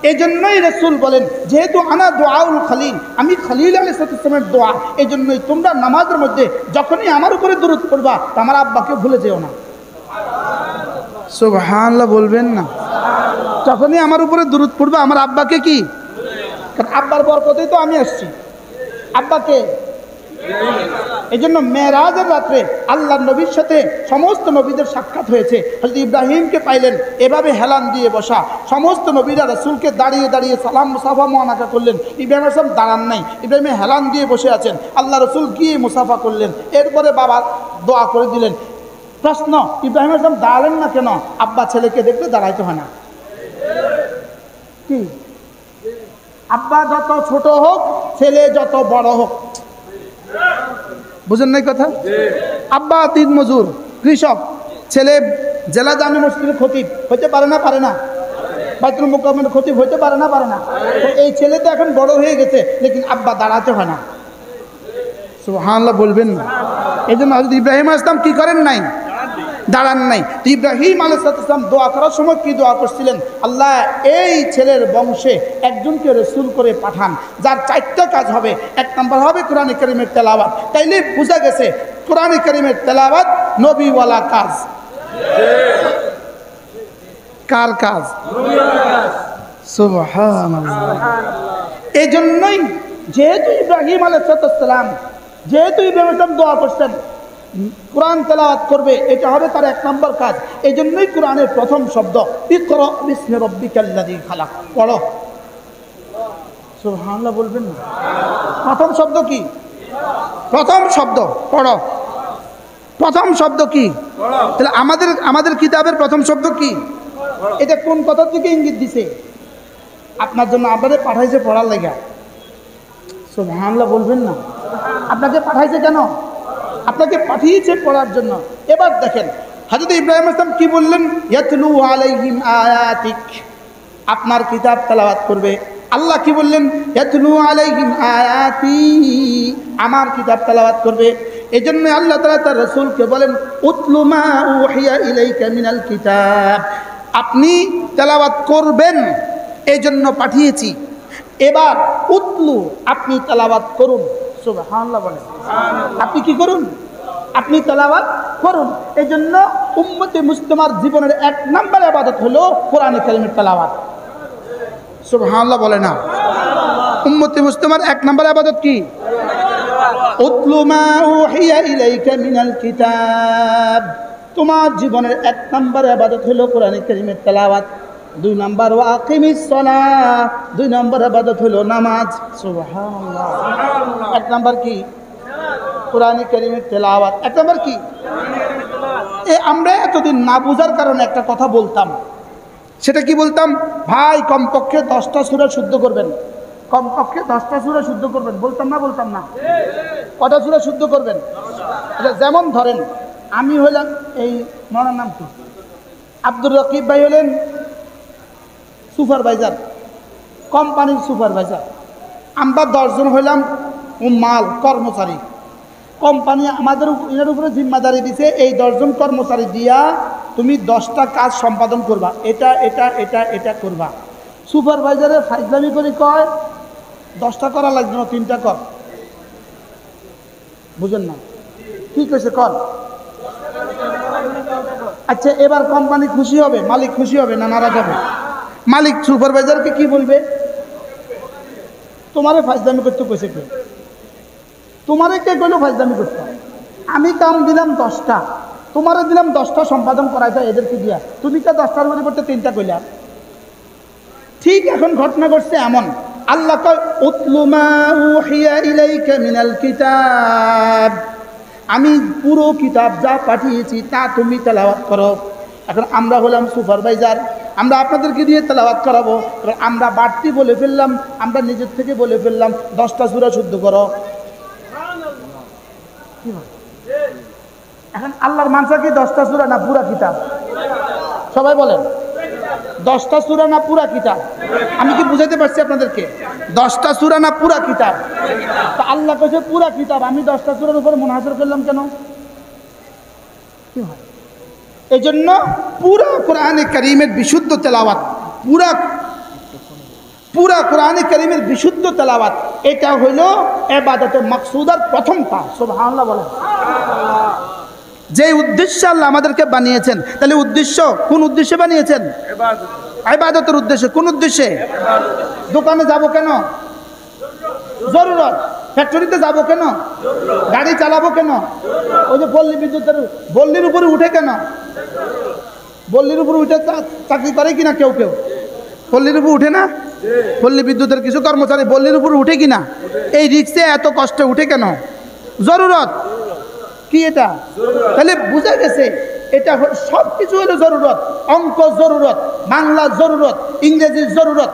এই জন্যই রাসূল বলেন যেহেতু আনা দুআউল খলিল, আমি খলিল আলাইহিস সালামের দোয়া। এই জন্যই তোমরা নামাজের মধ্যে যখনই আমার উপরে দরুদ পড়বা আমার আব্বাকে ভুলে যেও না। সুবহানাল্লাহ বলবেন না? যখনই আমার উপরে দরুদ পড়বা আমার আব্বাকে কি, কারণ আব্বার বরকতেই তো আমি আসছি। আব্বাকে এই জন্য মেরাজের রাত্রে আল্লাহর নবীর সাথে সমস্ত নবীদের সাক্ষাৎ হয়েছে। হযরত ইব্রাহিমকে পাইলেন এভাবে হেলান দিয়ে বসা। সমস্ত নবীরা রাসূলকে দাঁড়িয়ে দাঁড়িয়ে সালাম মুসাফা মুআনাকা করলেন। ইব্রাহিম আলাইহিস সালাম দাঁড়ান নাই, ইব্রাহিম হেলান দিয়ে বসে আছেন। আল্লাহ রাসূল গিয়ে মুসাফা করলেন। এরপরে বাবা দোয়া করে দিলেন। প্রশ্ন, ইব্রাহিম আলাইহিস সালাম দাঁড়ালেন না কেন? আব্বা ছেলেকে দেখলে দাঁড়াইতে হয় না কি? আব্বা যত ছোট হোক ছেলে যত বড় হোক, বুঝেন নাই কথা? আব্বা দিন মজুর কৃষক, ছেলে জেলা জামে মসজিদের খতিব হইতে পারে না বাইতুল মুকাররমের খতিব হইতে পারে না তো এই ছেলে তো এখন বড় হয়ে গেছে, লেকিন আব্বা দাঁড়াতে হয় না। সুবহানাল্লাহ বলবেন না? এই জন্য হযরত ইব্রাহিম আলাইহিস সালাম কি করেন নাই? দাঁড়ান নাই। ইব্রাহিম আলাইহিস সালাম দোয়া করার সময় কি দোয়া করছিলেন? আল্লাহ এই ছেলের বংশে একজনকে রাসূল করে পাঠান যার 4টা কাজ হবে। 1 নম্বর হবে কোরআন কারীমের তেলাওয়াত। তাইলে বোঝা গেছে কোরআন কারীমের তেলাওয়াত নবীওয়ালা কাজ। কার কাজ? সুবহানাল্লাহ। এই জন্যই যেহেতু ইব্রাহিম আলাইহিস সালাম দোয়া করছেন কোরআন তেলাওয়াত করবে, এটা হবে তার 1 নম্বর কাজ। এই জন্যই কোরআনের প্রথম শব্দ ইকরা বিসমি রাব্বিকাল্লাযী খালাক, পড়ো। সুবহানাল্লাহ বলবেন না? প্রথম শব্দ কি? প্রথম শব্দ পড়ো। প্রথম শব্দ কি? তাহলে আমাদের কিতাবের প্রথম শব্দ কি? এটা কোন কথা থেকে ইঙ্গিত দিছে? আপনার জন্য আপনাদের পাঠাইছে পড়ার লাগা। সুবহানাল্লাহ বলবেন না? আপনাকে পাঠাইছে কেন? আপনাকে পাঠিয়েছে পড়ার জন্য। এবার দেখেন হযরত ইব্রাহিম আলাইহিস সালাম কি বললেন? ইয়াতলু আলাইহিম আয়াতিক, আপনার কিতাব তেলাওয়াত করবে। আল্লাহ কি বললেন? ইয়াতলু আলাইহিম আয়াতি, আমার কিতাব তেলাওয়াত করবে। এজন্য আল্লাহ তাআলা তার রাসূলকে বলেন উতলু মা উহিয়া ইলাইকা মিনাল কিতাব, আপনি তেলাওয়াত করবেন এই জন্য পাঠিয়েছি। এবার উতলু, আপনি তেলাওয়াত করুন। সুবহানাল্লাহ বলেন। আপনি কি করুন? আপনি তেলাওয়াত করুন। এই জন্য উম্মতে মুসলিমার জীবনের 1 নম্বর ইবাদত হলো কোরআন কারীমের তেলাওয়াত। সুবহানাল্লাহ বলে না? উম্মতে মুসলিমার 1 নম্বর ইবাদত কি? উতলু মা উহিয়া ইলাইকা মিনাল কিতাব। তোমার জীবনের 1 নম্বর ইবাদত হলো কোরআন কারীমের তেলাওয়াত। 2 নম্বর ওয়া আকিমিস সালাহ, 2 নম্বর ইবাদত হলো নামাজ। সুবহানাল্লাহ। 1 নম্বর কি? কোরআন কারীমের তেলাওয়াত। 1 নম্বর কি? আমরা এতদিন না বুঝার কারণে একটা কথা বলতাম। সেটা কি বলতাম? ভাই কমপক্ষে 10টা সূরা শুদ্ধ করবেন, কমপক্ষে 10টা সূরা শুদ্ধ করবেন। বলতাম না? বলতাম না? কটা সূরা শুদ্ধ করবেন? যেমন ধরেন আমি হইলাম, এই মরার নাম কি, আব্দুর রকিব ভাই হলেন সুপারভাইজার, কোম্পানির সুপারভাইজার। আমরা 10 জন হইলাম মাল কর্মচারী। কোম্পানি আমাদের এর উপরে জিম্মাদারি দিছে, এই 10 জন কর্মচারী দিয়া তুমি 10টা কাজ সম্পাদন করবা, এটা এটা এটা এটা করবা। সুপারভাইজারের ফাইজলামি করে কয় 10টা করা লাগবে না, 3টা কর। বুঝেন না? কি কইছে? কর। আচ্ছা, এবার কোম্পানি খুশি হবে, মালিক খুশি হবে না নারাজ হবে? মালিক সুপারভাইজারকে কি বলবে? তোমারে ফাইজলামি করতে কইছে কে? তোমারে কে কইলো ফাইজলামি করতে? আমি কাম দিলাম 10টা, তোমারে দিলাম 10টা সম্পাদন করাইতে এদেরকে দিয়া, তুমি কে 10টার পরিবর্তে 3টা কইলা? ঠিক এখন ঘটনা ঘটছে এমন, আল্লাহ কয় উতলু মা উহিয়া ইলাইকা মিনাল কিতাব, আমি পুরো কিতাব যা পাঠিয়েছি তা তুমি তেলাওয়াত করো। এখন আমরা হলাম সুপারভাইজার, আমরা আপনাদেরকে দিয়ে তেলাওয়াত করাবো। আমরা বাড়তি বলে ফেললাম, আমরা নিজের থেকে বলে ফেললাম 10টা সূরা শুদ্ধ করো। এখন আল্লাহর মানসা কি 10টা সূরা না পুরা কিতাব? সবাই বলেন 10টা সূরা না পুরা কিতাব? আমি কি বুঝাইতে পারছি আপনাদেরকে? 10টা সূরা না পুরা কিতাব? তা আল্লাহ কইছে পুরা কিতাব, আমি 10টা সূরার উপর মুনাজাত করলাম কেন? কি হয়? এই জন্য পুরা কোরআনে কারীমের বিশুদ্ধ তেলাওয়াত, পুরা কোরআনে কারীমের বিশুদ্ধ তেলাওয়াত, এটা হইল ইবাদতের মাকসুদার প্রথম কাজ। সুবহানাল্লাহ বলেন। যে উদ্দেশ্যে আল্লাহ আমাদেরকে বানিয়েছেন, তাহলে উদ্দেশ্য কোন উদ্দেশ্যে বানিয়েছেন? ইবাদতের উদ্দেশ্যে। কোন উদ্দেশ্যে? দোকানে যাব কেন? জরুরত। ফ্যাক্টরিতে যাব কেন? গাড়ি চালাবো কেন? ওই যে পল্লী বিদ্যুতের বল্লির উপরে উঠে কেন? বল্লির উপরে উঠে চাকরি করে কিনা কেউ কেউ? পল্লীর উপর উঠে না? পল্লী বিদ্যুতের কিছু কর্মচারী বল্লির উপর উঠে কিনা? এই রিক্সে এত কষ্টে উঠে কেন? জরুরত। কি এটা? তাহলে বুঝা গেছে এটা সব কিছু হলো জরুরত। অঙ্ক জরুরত, বাংলা জরুরত, ইংরেজি জরুরত।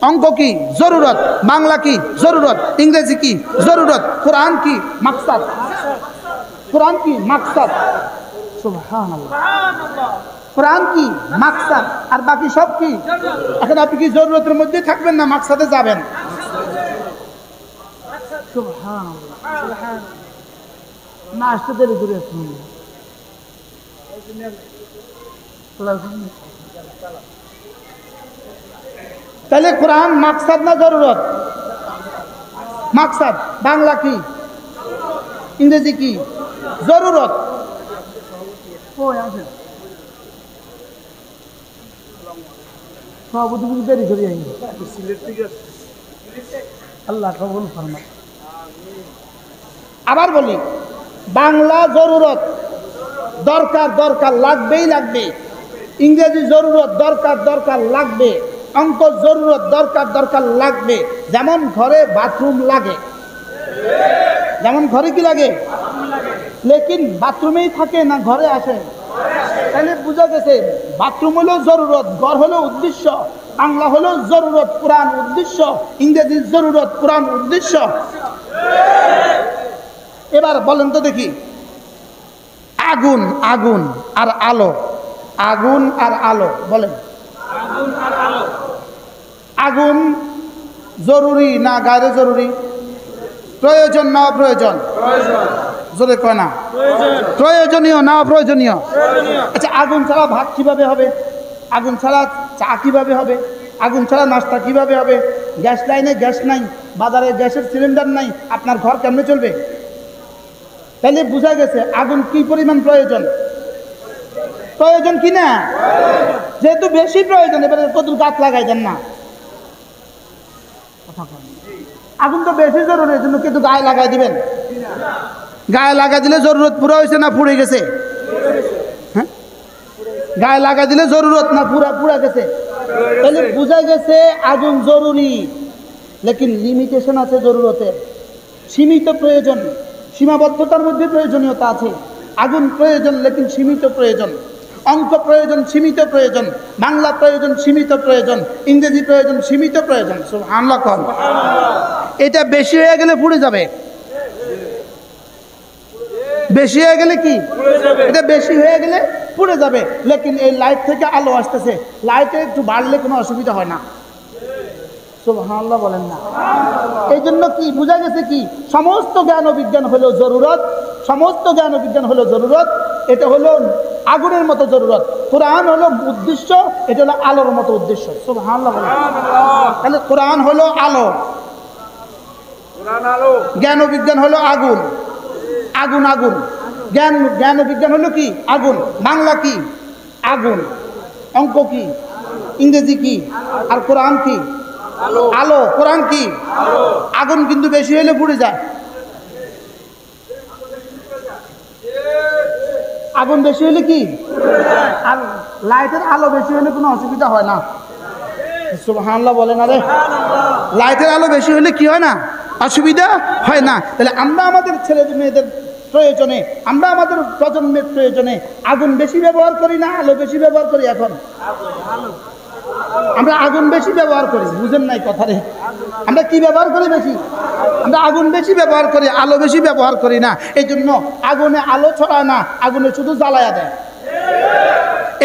অঙ্ক কি? জরুরত। বাংলা কি? জরুরত। ইংরেজি কি? জরুরত। কোরআন কি? মাকসাদ। কোরআন কি? মাকসাদ। সুবহানাল্লাহ। কোরআন কি? মাকসাদ। আর বাকি সব কি? এখন আপনি কি জরুরতের মধ্যে থাকবেন না মাকসাদে যাবেন? সুবহানাল্লাহ। না আসতে দেরি করে তাহলে কোরআন মাকসাদ না জরুরত? মাকসাদ। বাংলা কি? ইংরেজি কি? জরুরত। আল্লাহ কবুল ফরমাক। আবার বলি, বাংলা জরুরত, দরকার দরকার লাগবেই লাগবে। ইংরেজি জরুরত, দরকার দরকার লাগবে। অঙ্ক জরুরত, দরকার দরকার লাগবে। যেমন ঘরে বাথরুম লাগে, যেমন ঘরে কি লাগে, লেকিন বাথরুমেই থাকে না ঘরে আসে? তাহলে বুঝা গেছে বাথরুম হলো জরুরত, ঘর হলো উদ্দেশ্য। বাংলা হলো জরুরত, কোরআন উদ্দেশ্য। ইংরেজি জরুরত, কোরআন উদ্দেশ্য। এবার বলেন তো দেখি, আগুন, আগুন আর আলো, আগুন আর আলো, বলেন আগুন জরুরি না গায়রে জরুরি? প্রয়োজন না অপ্রয়োজন? জোরে কয় না? প্রয়োজনীয় না অপ্রয়োজনীয়? আচ্ছা, আগুন ছাড়া ভাত কিভাবে হবে? আগুন ছাড়া চা কিভাবে হবে? আগুন ছাড়া নাস্তা কিভাবে হবে? গ্যাস লাইনে গ্যাস নাই, বাজারে গ্যাসের সিলিন্ডার নাই, আপনার ঘর কেমনে চলবে? তাহলে বোঝা গেছে আগুন কি পরিমাণ প্রয়োজন। প্রয়োজন কি না? যেহেতু বেশি প্রয়োজন, এবারে কত গাছ লাগাই দেন না? তখন আগুন তো বেশি জরুরি, এর জন্য কিন্তু গায়ে লাগাই দিবেন। গায়ে লাগা দিলে জরুরত পুরো হয়েছে না পুড়ে গেছে? হ্যাঁ, গায়ে লাগা দিলে জরুরত না পুরা গেছে? তাহলে বোঝা গেছে আগুন জরুরি, লেকিন লিমিটেশন আছে জরুরতের। সীমিত প্রয়োজন, সীমাবদ্ধতার মধ্যে প্রয়োজনীয়তা আছে। আগুন প্রয়োজন লেকিন সীমিত প্রয়োজন। অঙ্ক প্রয়োজন, সীমিত প্রয়োজন। বাংলা প্রয়োজন, সীমিত প্রয়োজন। ইংরেজি প্রয়োজন, সীমিত প্রয়োজন। সুবহানাল্লাহ কন। এটা বেশি হয়ে গেলে পুড়ে যাবে। বেশি হয়ে গেলে কি? এটা বেশি হয়ে গেলে পুড়ে যাবে। লেকিন এই লাইট থেকে আলো আসতেছে, লাইটে একটু বাড়লে কোনো অসুবিধা হয় না। সুবহানাল্লাহ বলেন না? এই জন্য কি বোঝা গেছে কি সমস্ত জ্ঞান ও বিজ্ঞান হলো জরুরত, সমস্ত জ্ঞান ও বিজ্ঞান হলো জরুরত। এটা হলো আগুনের মতো জরুরত। কোরআন হলো উদ্দেশ্য, এটা হলো আলোর মতো উদ্দেশ্য। সুবহানাল্লাহ বলেন। তাহলে কোরআন হলো আলো, জ্ঞান ও বিজ্ঞান হলো আগুন। আগুন আগুন, জ্ঞান ও বিজ্ঞান হলো কি? আগুন। বাংলা কি? আগুন। অঙ্ক কি? ইংরেজি কি? আর কোরআন কি? আলো। কোরআন কি? আগুন। কিন্তু বেশি হলে পুড়ে যায়। আগুন বেশি হলে কি? আর লাইটের আলো বেশি হলে কোনো অসুবিধা হয় না। সুবহানাল্লাহ বলেন। আরে লাইটের আলো বেশি হলে কি হয় না? অসুবিধা হয় না। তাহলে আমরা আমাদের ছেলে মেয়েদের প্রয়োজনে, আমরা আমাদের প্রজন্মের প্রয়োজনে আগুন বেশি ব্যবহার করি না আলো বেশি ব্যবহার করি? এখন আমরা আগুন বেশি ব্যবহার করি। বুঝেন নাই কথারে? আমরা কি ব্যবহার করি বেশি? আমরা আগুন বেশি ব্যবহার করি, আলো বেশি ব্যবহার করি না। এই জন্য আগুনে আলো ছড়ায় না, আগুনে শুধু জ্বালায়া দেয়।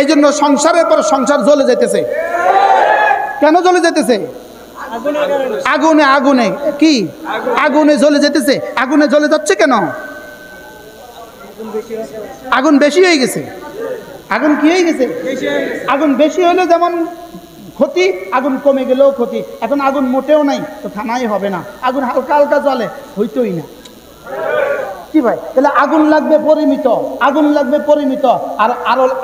এই জন্য সংসারের পর সংসার জ্বলে যেতেছে। কেন জ্বলে যেতেছে? আগুনে। আগুনে কি? আগুনে জ্বলে যেতেছে। আগুনে জ্বলে যাচ্ছে কেন? আগুন বেশি হয়ে গেছে। আগুন কি হয়ে গেছে? আগুন বেশি হলে যেমন ক্ষতি, আগুন কমে গেলেও ক্ষতি। এখন আগুন মোটেও নাই তো থানাই হবে না। আগুন হালকা হালকা জ্বলে, হইতোই না। কি ভাই? তাহলে আগুন লাগবে পরিমিত, আগুন লাগবে পরিমিত। আর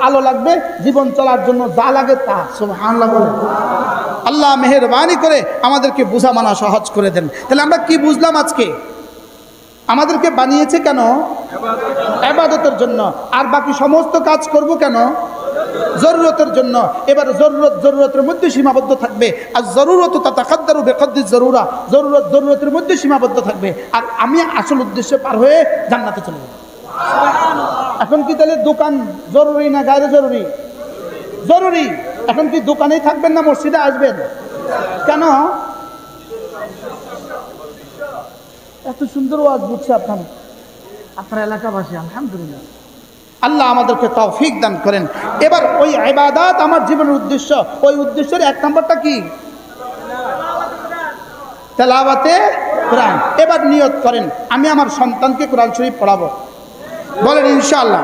আলো লাগবে জীবন চলার জন্য যা লাগে তা। সুবহানাল্লাহ বলেন। আল্লাহ মেহেরবানি করে আমাদেরকে বোঝা মানা সহজ করে দেন। তাহলে আমরা কি বুঝলাম আজকে? আমাদেরকে বানিয়েছে কেন? ইবাদতের জন্য। আর বাকি সমস্ত কাজ করব কেন? জরুরতের জন্য। এবার জরুরতের মধ্যে সীমাবদ্ধ থাকবে। আর জরুরত তাতাকাদ্দারু বিকদ্রি জরুরা, জরুরতের মধ্যে সীমাবদ্ধ থাকবে। আর আমি আসল উদ্দেশ্যে পার হয়ে জান্নাতে চলে যাব। এখন কি তাহলে দোকান জরুরি না গায়রে জরুরি? জরুরি। এখন কি দোকানেই থাকবেন না মসজিদে আসবেন? কেন? এত সুন্দর ওয়াজ বুঝছে আপনার এলাকাবাসী। আলহামদুলিল্লাহ, আল্লাহ আমাদেরকে তৌফিক দান করেন। এবার ওই ইবাদত আমার জীবনের উদ্দেশ্য, ওই উদ্দেশ্যের এক নম্বরটা কি? তেলাওয়াতে কোরআন। এবার নিয়ত করেন আমি আমার সন্তানকে কোরআন শরীফ পড়াবো। বলেন ইনশাআল্লাহ।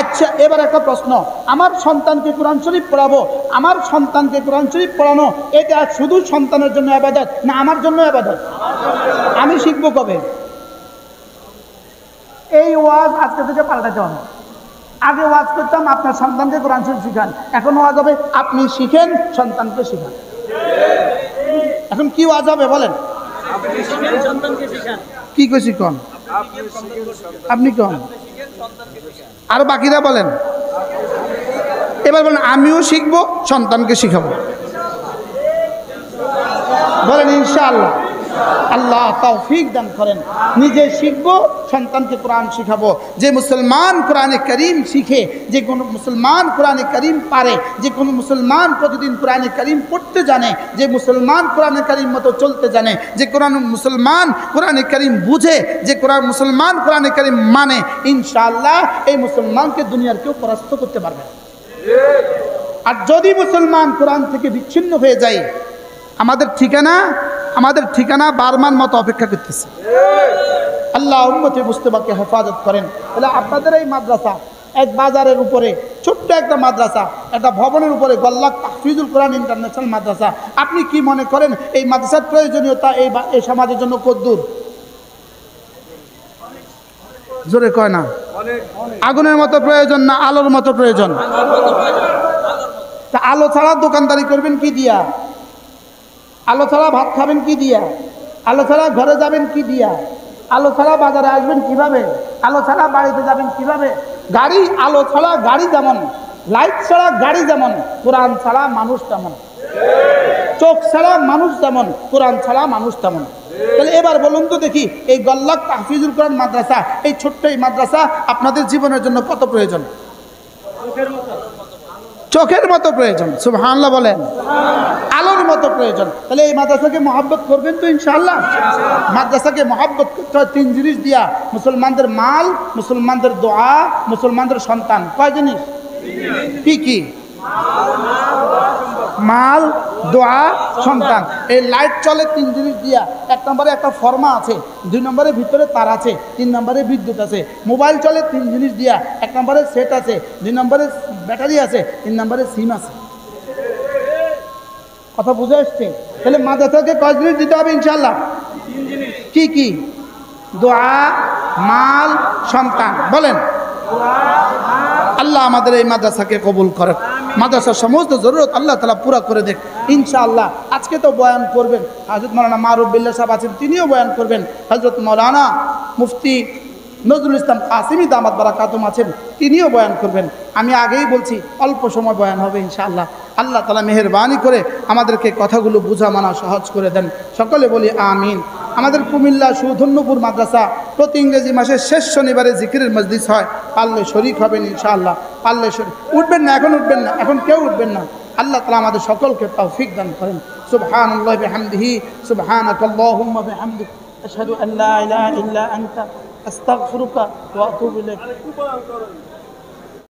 আচ্ছা, এবার একটা প্রশ্ন, আমার সন্তানকে কোরআন শরীফ পড়াবো, আমার সন্তানকে কোরআন শরীফ পড়ানো এটা শুধু সন্তানের জন্য ইবাদত না আমার জন্য ইবাদত? আমি শিখবো কবে? এই ওয়াজ আজকে থেকে পাল্টাতে হবে। আগে ওয়াজ করতাম আপনার সন্তানকে কোরআন শরীফ শিখান, এখন ওয়াজ হবে আপনি শিখেন সন্তানকে শিখান। এখন কি ওয়াজ হবে বলেন? কি কইছি কোন? আপনি কোন? আর বাকিরা বলেন। এবার বলেন আমিও শিখবো সন্তানকে শিখাবো। বলেন ইনশাআল্লাহ। আল্লাহ তৌফিক দান করেন। নিজে শিখবো, সন্তানকে কোরআন শিখাবো। যে মুসলমান কোরআনে কারীম শিখে, যে কোনো মুসলমান কোরআনে কারীম পারে, যে কোনো মুসলমান প্রতিদিন কোরআনে কারীম পড়তে জানে, যে মুসলমান কোরআনে কারীম মতো চলতে জানে, যে মুসলমান কোরআনে কারীম বুঝে, যে মুসলমান কোরআনে কারীম মানে, ইনশাআল্লাহ এই মুসলমানকে দুনিয়ার কেউ পরাস্ত করতে পারবে না। আর যদি মুসলমান কোরআন থেকে বিচ্ছিন্ন হয়ে যায়, আমাদের ঠিকানা বারমান মতো অপেক্ষা করতেছে। আল্লাহ উম্মতে মুস্তাফাকে হেফাজত করেন। তাহলে আপনাদের এই মাদ্রাসা এক বাজারের উপরে ছোট্ট একটা মাদ্রাসা, একটা ভবনের উপরে গল্লাক তাহফিজুল কোরআন ইন্টারন্যাশনাল মাদ্রাসা। আপনি কি মনে করেন এই মাদ্রাসার প্রয়োজনীয়তা এই সমাজের জন্য কদ্দূর? জোরে কয় না? আগুনের মতো প্রয়োজন না আলোর মতো প্রয়োজন? তা আলো ছাড়া দোকানদারি করবেন কি দিয়া? আলো ছাড়া ভাত খাবেন কি দিয়া? আলো ছাড়া ঘরে যাবেন কি দিয়া? আলো ছাড়া বাজারে আসবেন কিভাবে? আলো ছাড়া বাড়িতে যাবেন কিভাবে? গাড়ি, আলো ছাড়া গাড়ি যেমন, লাইট ছাড়া গাড়ি যেমন, কোরআন ছাড়া মানুষ তেমন। চোখ ছাড়া মানুষ যেমন, কোরআন ছাড়া মানুষ তেমন। তাহলে এবার বলুন তো দেখি, এই গল্লাক তাহফিজুল কোরআন মাদ্রাসা, এই ছোট্ট এই মাদ্রাসা আপনাদের জীবনের জন্য কত প্রয়োজন? চোখের মতো প্রয়োজন। সুবহানাল্লাহ বলেন। আলোর মতো প্রয়োজন। তাহলে এই মাদ্রাসাকে মহব্বত করবেন তো ইনশাআল্লাহ? মাদ্রাসাকে মহব্বত করতে হয় 3 জিনিস দিয়া: মুসলমানদের মাল, মুসলমানদের দোয়া, মুসলমানদের সন্তান। কয় জিনিস? কি কি? মাল, দোয়া, সন্তান। এই লাইট চলে 3 জিনিস দিয়া। 1 নম্বরে একটা ফর্মা আছে, 2 নম্বরে ভিতরে তার আছে, 3 নম্বরে বিদ্যুৎ আছে। মোবাইল চলে 3 জিনিস দিয়া। 1 নম্বরে সেট আছে, 2 নম্বরে ব্যাটারি আছে, 3 নম্বরে সিম আছে। কথা বুঝে আসছে? তাহলে মাদ্রাসাকে কয় জিনিস দিতে হবে ইনশাআল্লাহ? 3 জিনিস। কি কি? দোয়া, মাল, সন্তান। বলেন। আল্লাহ আমাদের এই মাদ্রাসাকে কবুল করেন। মাদ্রাসার সমস্ত জরুরত আল্লাহ তাআলা পুরা করে দেখ ইনশাআল্লাহ। আজকে তো বয়ান করবেন হযরত মাওলানা মারুফ বিল্লাহ সাহেব আছেন, তিনিও বয়ান করবেন। হযরত মাওলানা মুফতি নজরুল ইসলাম কাসিমি দামাত বারাকাতুম আছেন, তিনিও বয়ান করবেন। আমি আগেই বলছি অল্প সময় বয়ান হবে ইনশাআল্লাহ। আল্লাহ তাআলা মেহেরবানি করে আমাদেরকে কথাগুলো বুঝা মানা সহজ করে দেন। সকলে বলি আমিন। আমাদের কুমিল্লা সুধন্যপুর মাদ্রাসা প্রতি ইংরেজি মাসের শেষ শনিবারে জিকিরের মজলিস হয়। পারলে শরীক হবেন ইনশাআল্লাহ। পারলে শরীক উঠবেন না, এখন উঠবেন না, এখন কেউ উঠবেন না। আল্লাহ তাআলা আমাদের সকলকে তৌফিক দান করেন। সুবহানাল্লাহি বিহামদিহি, সুবহানাকাল্লাহুম্মা বিহামদিক, আশহাদু আল্লা ইলাহা ইল্লা আনতা আস্তাগফিরুকা ওয়া আতুবু ইলাইক।